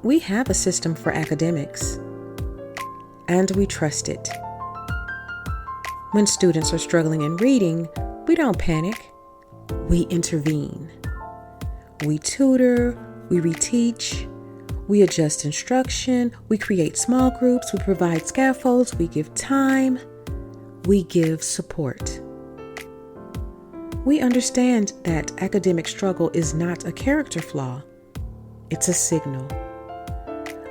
We have a system for academics, and we trust it. When students are struggling in reading, we don't panic. We intervene. We tutor, we reteach, we adjust instruction, we create small groups, we provide scaffolds, we give time, we give support. We understand that academic struggle is not a character flaw. It's a signal.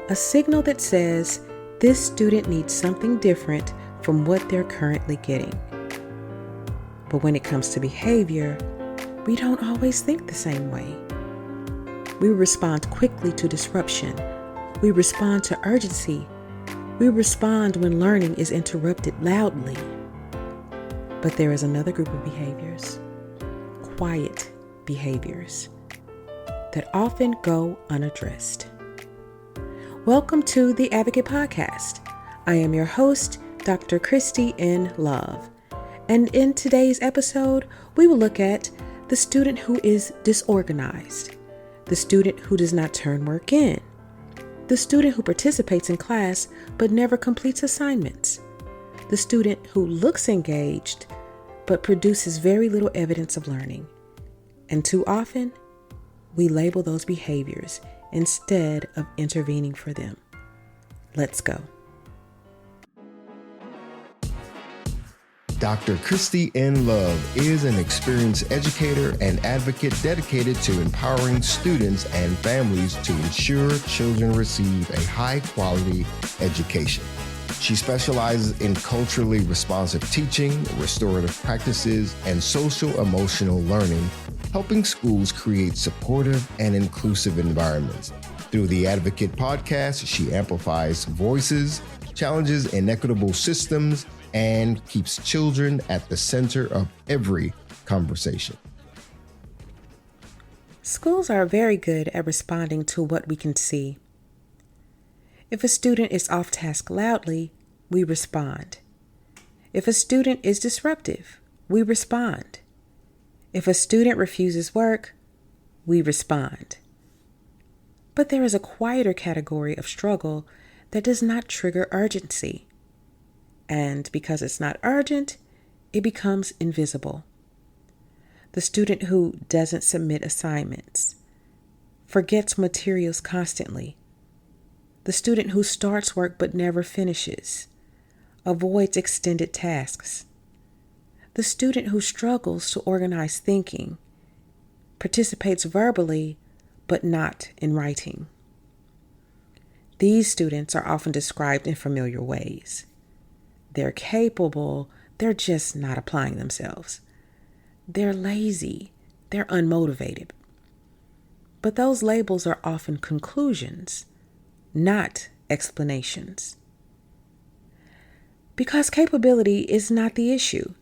A signal that says this student needs something different from what they're currently getting. But when it comes to behavior, we don't always think the same way. We respond quickly to disruption. We respond to urgency. We respond when learning is interrupted loudly. But there is another group of behaviors, quiet behaviors, that often go unaddressed. Welcome to the Advocate Podcast. I am your host, Dr. Kristi N. Love. And in today's episode, we will look at the student who is disorganized, the student who does not turn work in, the student who participates in class but never completes assignments, the student who looks engaged but produces very little evidence of learning. And too often, we label those behaviors instead of intervening for them. Let's go. Dr. Kristi N. Love is an experienced educator and advocate dedicated to empowering students and families to ensure children receive a high-quality education. She specializes in culturally responsive teaching, restorative practices, and social-emotional learning, helping schools create supportive and inclusive environments. Through the Advocate Podcast, she amplifies voices, challenges inequitable systems, and keeps children at the center of every conversation. Schools are very good at responding to what we can see. If a student is off task loudly, we respond. If a student is disruptive, we respond. If a student refuses work, we respond. But there is a quieter category of struggle that does not trigger urgency. And because it's not urgent, it becomes invisible. The student who doesn't submit assignments, forgets materials constantly, the student who starts work but never finishes, avoids extended tasks, the student who struggles to organize thinking, participates verbally but not in writing. These students are often described in familiar ways. They're capable, they're just not applying themselves. They're lazy, they're unmotivated. But those labels are often conclusions, not explanations. Because capability is not the issue.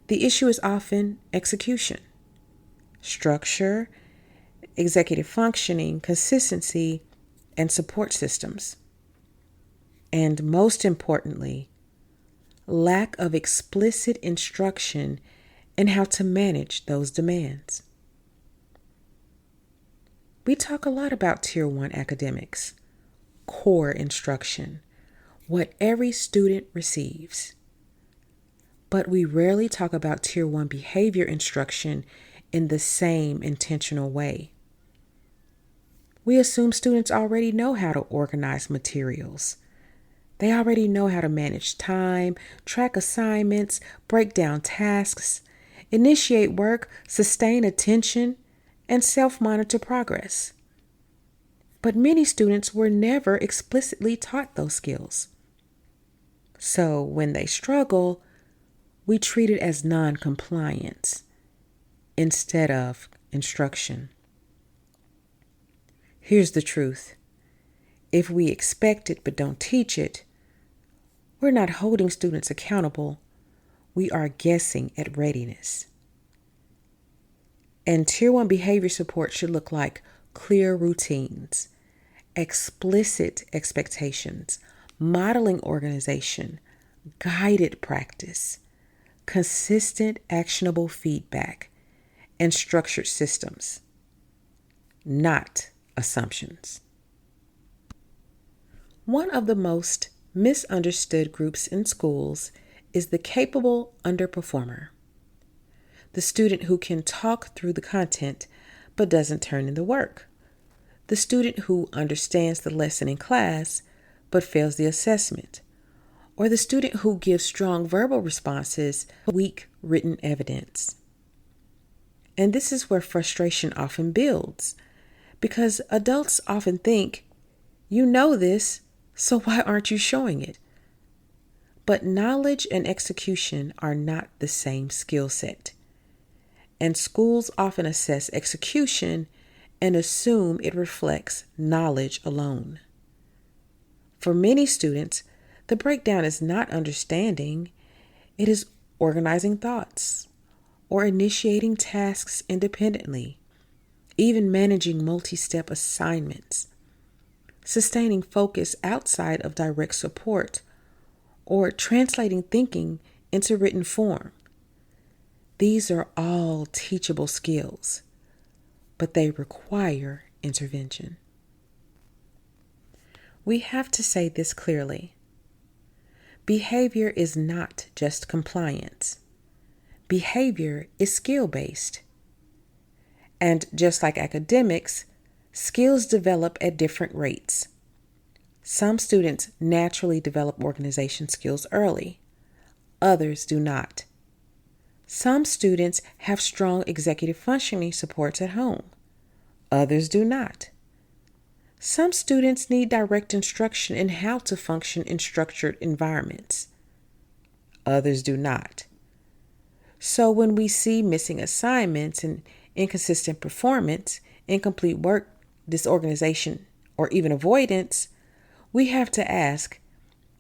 The issue is often execution, structure, executive functioning, consistency, and support systems. And most importantly, lack of explicit instruction in how to manage those demands. We talk a lot about Tier 1 academics, core instruction, what every student receives. But we rarely talk about Tier 1 behavior instruction in the same intentional way. We assume students already know how to organize materials. They already know how to manage time, track assignments, break down tasks, initiate work, sustain attention, and self-monitor progress. But many students were never explicitly taught those skills. So when they struggle, we treat it as non-compliance instead of instruction. Here's the truth. If we expect it but don't teach it, we're not holding students accountable. We are guessing at readiness. And Tier 1 behavior support should look like clear routines, explicit expectations, modeling organization, guided practice, consistent actionable feedback, and structured systems, not assumptions. One of the most misunderstood groups in schools is the capable underperformer, the student who can talk through the content but doesn't turn in the work, the student who understands the lesson in class but fails the assessment, or the student who gives strong verbal responses but weak written evidence. And this is where frustration often builds, because adults often think, you know this, so why aren't you showing it? But knowledge and execution are not the same skill set. And schools often assess execution and assume it reflects knowledge alone. For many students, the breakdown is not understanding, it is organizing thoughts or initiating tasks independently, even managing multi-step assignments, sustaining focus outside of direct support, or translating thinking into written form. These are all teachable skills, but they require intervention. We have to say this clearly. Behavior is not just compliance. Behavior is skill-based. And just like academics, skills develop at different rates. Some students naturally develop organization skills early. Others do not. Some students have strong executive functioning supports at home. Others do not. Some students need direct instruction in how to function in structured environments. Others do not. So when we see missing assignments and inconsistent performance, incomplete work, disorganization, or even avoidance, we have to ask,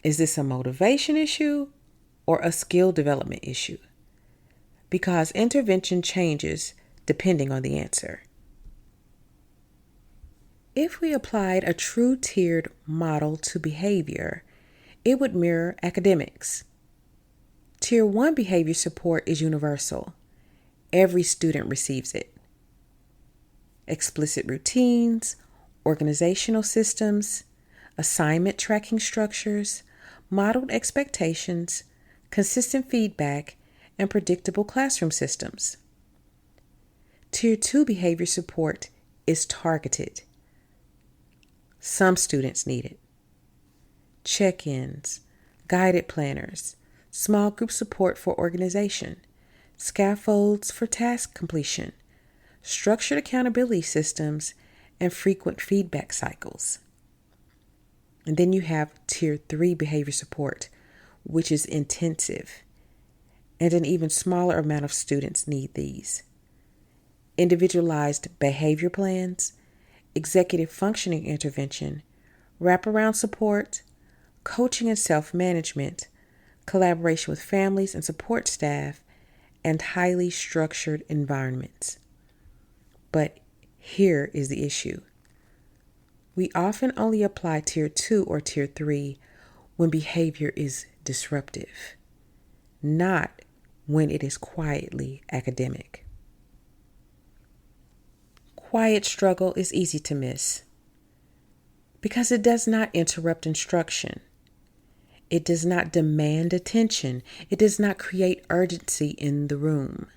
is this a motivation issue or a skill development issue? Because intervention changes depending on the answer. If we applied a true tiered model to behavior, it would mirror academics. Tier 1 behavior support is universal. Every student receives it. Explicit routines, organizational systems, assignment tracking structures, modeled expectations, consistent feedback, and predictable classroom systems. Tier 2 behavior support is targeted. Some students need it. Check-ins, guided planners, small group support for organization, scaffolds for task completion, structured accountability systems, and frequent feedback cycles. And then you have Tier 3 behavior support, which is intensive, and an even smaller amount of students need these. Individualized behavior plans, executive functioning intervention, wraparound support, coaching and self-management, collaboration with families and support staff, and highly structured environments. But here is the issue. We often only apply Tier 2 or Tier 3 when behavior is disruptive, not when it is quietly academic. Quiet struggle is easy to miss because it does not interrupt instruction. It does not demand attention. It does not create urgency in the room.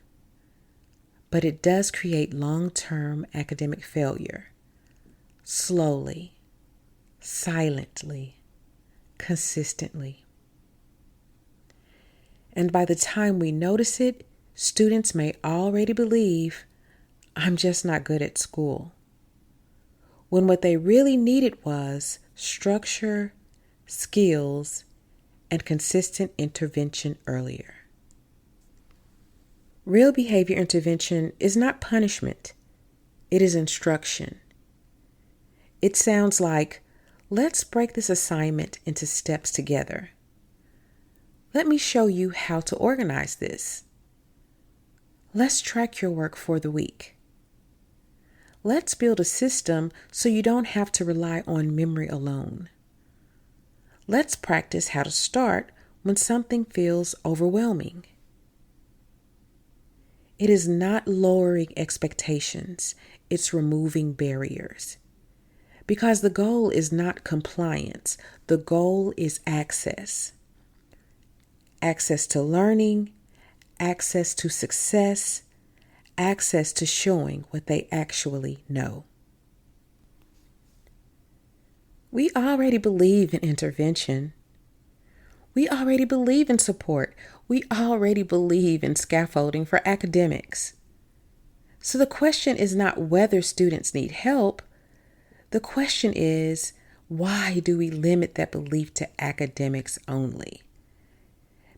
But it does create long-term academic failure. Slowly, silently, consistently. And by the time we notice it, students may already believe, I'm just not good at school. When what they really needed was structure, skills, and consistent intervention earlier. Real behavior intervention is not punishment. It is instruction. It sounds like, let's break this assignment into steps together. Let me show you how to organize this. Let's track your work for the week. Let's build a system so you don't have to rely on memory alone. Let's practice how to start when something feels overwhelming. It is not lowering expectations, it's removing barriers. Because the goal is not compliance. The goal is access. Access to learning, access to success, access to showing what they actually know. We already believe in intervention. We already believe in support. We already believe in scaffolding for academics. So the question is not whether students need help. The question is, why do we limit that belief to academics only?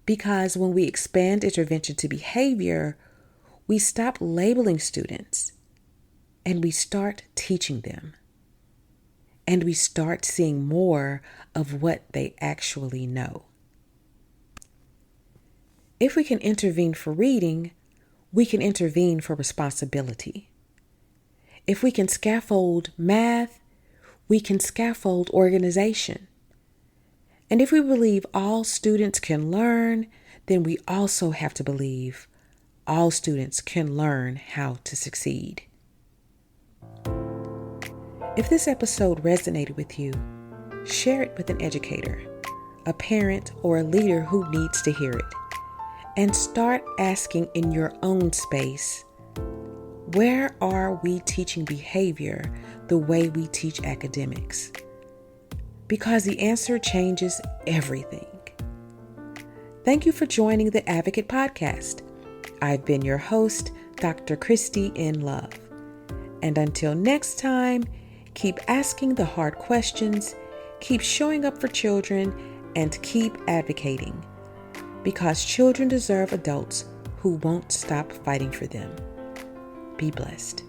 Because when we expand intervention to behavior, we stop labeling students and we start teaching them. And we start seeing more of what they actually know. If we can intervene for reading, we can intervene for responsibility. If we can scaffold math, we can scaffold organization. And if we believe all students can learn, then we also have to believe all students can learn how to succeed. If this episode resonated with you, share it with an educator, a parent, or a leader who needs to hear it. And start asking in your own space, where are we teaching behavior the way we teach academics? Because the answer changes everything. Thank you for joining the Advocate Podcast. I've been your host, Dr. Kristi N. And until next time, keep asking the hard questions, keep showing up for children, and keep advocating. Because children deserve adults who won't stop fighting for them. Be blessed.